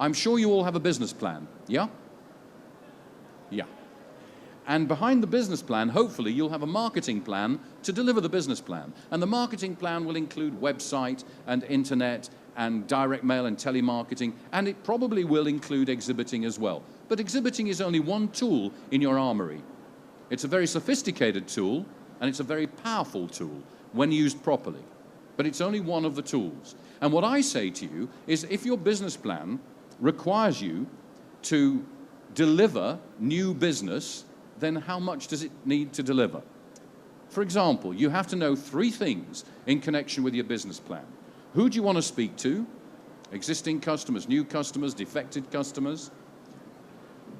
I'm sure you all have a business plan, yeah? Yeah. And behind the business plan, hopefully, you'll have a marketing plan to deliver the business plan. And the marketing plan will include website and internet and direct mail and telemarketing, and it probably will include exhibiting as well. But exhibiting is only one tool in your armory. It's a very sophisticated tool, and it's a very powerful tool when used properly. But it's only one of the tools. And what I say to you is, if your business plan requires you to deliver new business, then how much does it need to deliver? For example, you have to know 3 things in connection with your business plan. Who do you want to speak to? Existing customers, new customers, defected customers.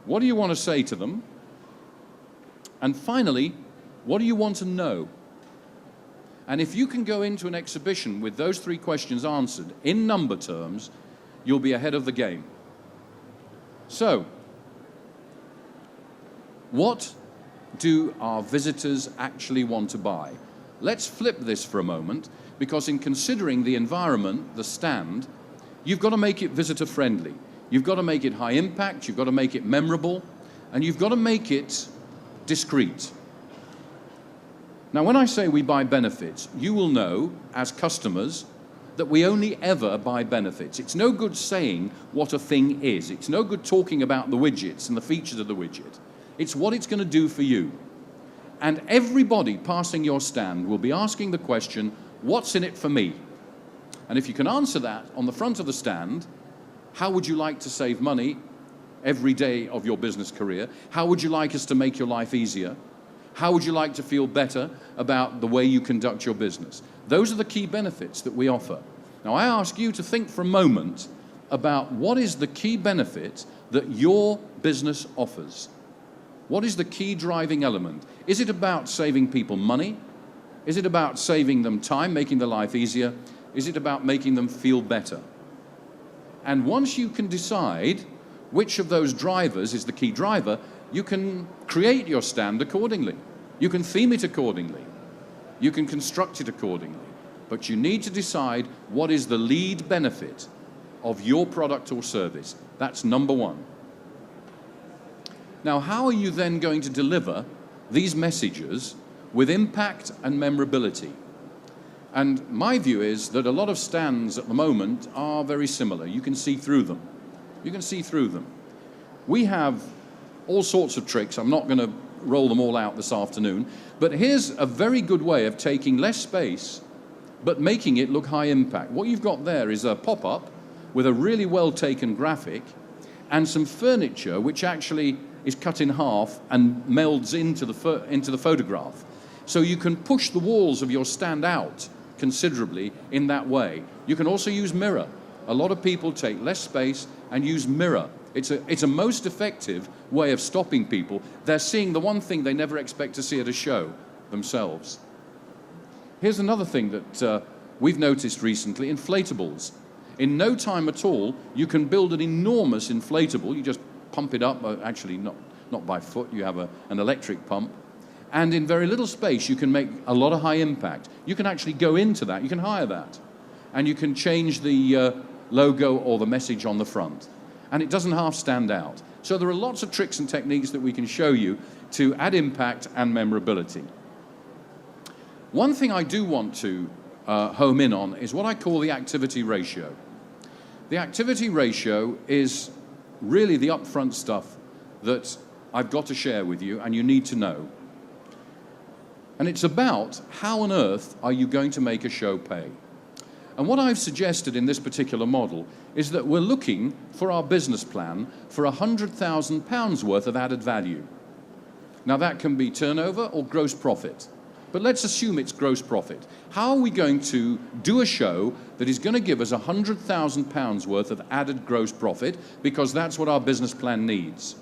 What do you want to say to them? And finally, what do you want to know? And if you can go into an exhibition with those 3 questions answered in number terms, you'll be ahead of the game. So, what do our visitors actually want to buy? Let's flip this for a moment, because in considering the environment, the stand, you've got to make it visitor friendly. You've got to make it high impact, you've got to make it memorable, and you've got to make it discreet. Now, when I say we buy benefits, you will know as customers that we only ever buy benefits. It's no good saying what a thing is. It's no good talking about the widgets and the features of the widget. It's what it's going to do for you. And everybody passing your stand will be asking the question, what's in it for me? And if you can answer that on the front of the stand, how would you like to save money every day of your business career? How would you like us to make your life easier? How would you like to feel better about the way you conduct your business? Those are the key benefits that we offer. Now, I ask you to think for a moment about what is the key benefit that your business offers. What is the key driving element? Is it about saving people money? Is it about saving them time, making their life easier? Is it about making them feel better? And once you can decide which of those drivers is the key driver, you can create your stand accordingly. You can theme it accordingly. You can construct it accordingly. But you need to decide what is the lead benefit of your product or service. That's number 1. Now, how are you then going to deliver these messages with impact and memorability? And my view is that a lot of stands at the moment are very similar. You can see through them. You can see through them. We have all sorts of tricks. I'm not going to roll them all out this afternoon, but here's a very good way of taking less space but making it look high impact. What you've got there is a pop-up with a really well taken graphic and some furniture which actually is cut in half and melds into the photograph. So you can push the walls of your stand out considerably in that way. You can also use mirror. A lot of people take less space and use mirror. It's a most effective way of stopping people. They're seeing the one thing they never expect to see at a show, themselves. Here's another thing that we've noticed recently, inflatables. In no time at all, you can build an enormous inflatable. You just pump it up, actually not by foot, you have an electric pump. And in very little space, you can make a lot of high impact. You can actually go into that, you can hire that. And you can change the logo or the message on the front. And it doesn't half stand out. So there are lots of tricks and techniques that we can show you to add impact and memorability. One thing I do want to home in on is what I call the activity ratio. The activity ratio is really the upfront stuff that I've got to share with you and you need to know. And it's about how on earth are you going to make a show pay? And what I've suggested in this particular model is that we're looking for our business plan for £100,000 worth of added value. Now that can be turnover or gross profit, but let's assume it's gross profit. How are we going to do a show that is going to give us £100,000 worth of added gross profit, because that's what our business plan needs?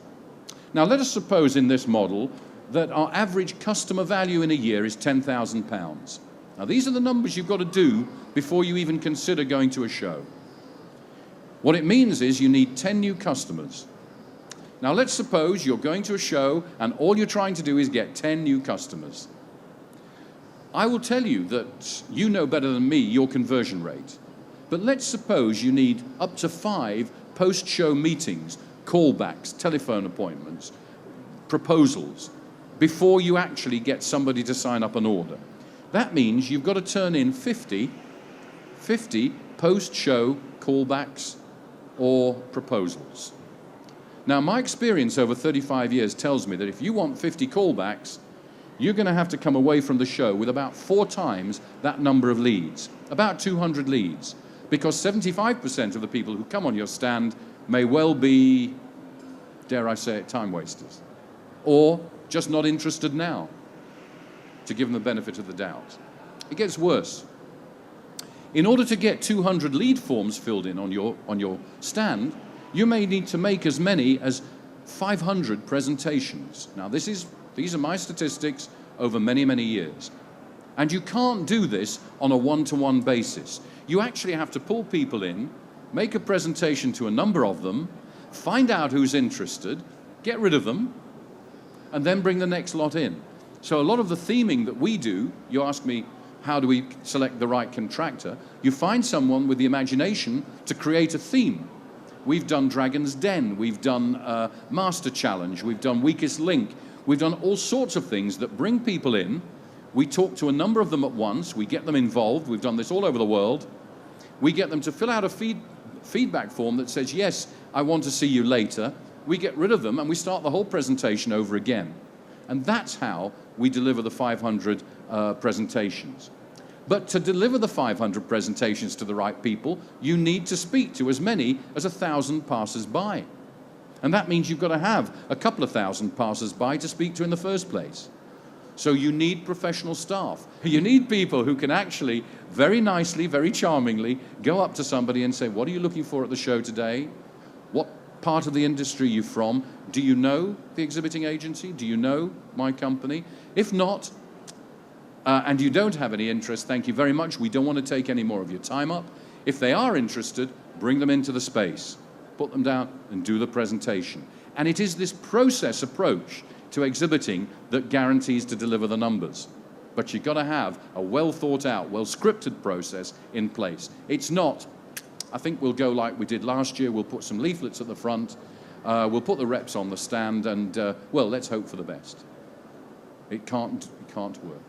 Now let us suppose in this model that our average customer value in a year is £10,000. Now these are the numbers you've got to do before you even consider going to a show. What it means is you need 10 new customers. Now let's suppose you're going to a show and all you're trying to do is get 10 new customers. I will tell you that you know better than me your conversion rate. But let's suppose you need up to 5 post-show meetings, callbacks, telephone appointments, proposals, before you actually get somebody to sign up an order. That means you've got to turn in 50 post-show callbacks or proposals. Now, my experience over 35 years tells me that if you want 50 callbacks, you're going to have to come away from the show with about 4 times that number of leads, about 200 leads, because 75% of the people who come on your stand may well be, dare I say it, time wasters, or just not interested now, to give them the benefit of the doubt. It gets worse. In order to get 200 lead forms filled in on your stand, you may need to make as many as 500 presentations. Now, these are my statistics over many, many years. And you can't do this on a one-to-one basis. You actually have to pull people in, make a presentation to a number of them, find out who's interested, get rid of them, and then bring the next lot in. So a lot of the theming that we do, you ask me, how do we select the right contractor? You find someone with the imagination to create a theme. We've done Dragon's Den, we've done Master Challenge, we've done Weakest Link, we've done all sorts of things that bring people in. We talk to a number of them at once, we get them involved, we've done this all over the world. We get them to fill out a feedback form that says, yes, I want to see you later. We get rid of them and we start the whole presentation over again. And that's how we deliver the 500 presentations. But to deliver the 500 presentations to the right people, you need to speak to as many as 1,000 passers-by. And that means you've got to have a couple of thousand passers-by to speak to in the first place. So you need professional staff. You need people who can actually, very nicely, very charmingly, go up to somebody and say, what are you looking for at the show today? What part of the industry are you from? Do you know the exhibiting agency? Do you know my company? If not, and you don't have any interest, thank you very much. We don't want to take any more of your time up. If they are interested, bring them into the space, put them down and do the presentation. And it is this process approach to exhibiting that guarantees to deliver the numbers. But you've got to have a well thought out, well scripted process in place. It's not, I think we'll go like we did last year, we'll put some leaflets at the front, we'll put the reps on the stand and, well, let's hope for the best. It can't work.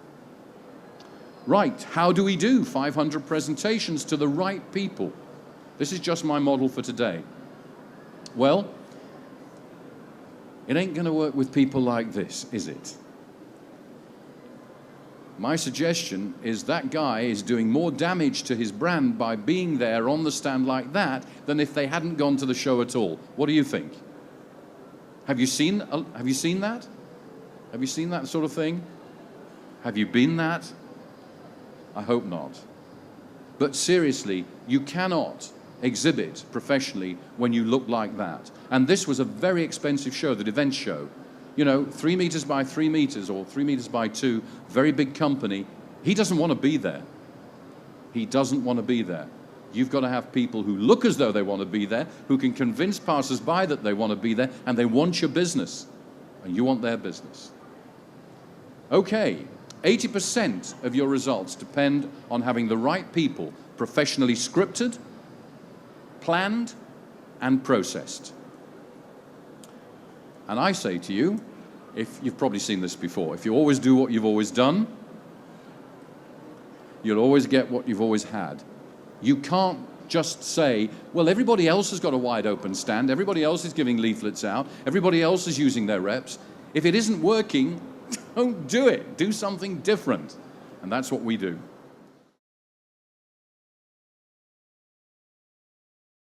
Right, how do we do 500 presentations to the right people? This is just my model for today. Well, it ain't going to work with people like this, is it? My suggestion is that guy is doing more damage to his brand by being there on the stand like that than if they hadn't gone to the show at all. What do you think? Have you seen that? Have you seen that sort of thing? Have you been that? I hope not. But seriously, you cannot exhibit professionally when you look like that. And this was a very expensive show, the event show. You know, 3 meters by 3 meters or 3 meters by 2, very big company. He doesn't want to be there. He doesn't want to be there. You've got to have people who look as though they want to be there, who can convince passers-by that they want to be there, and they want your business, and you want their business. Okay, 80% of your results depend on having the right people professionally scripted, planned, and processed. And I say to you, if you've probably seen this before, if you always do what you've always done, you'll always get what you've always had. You can't just say, well, everybody else has got a wide open stand, everybody else is giving leaflets out, everybody else is using their reps. If it isn't working, don't do it. Do something different. And that's what we do.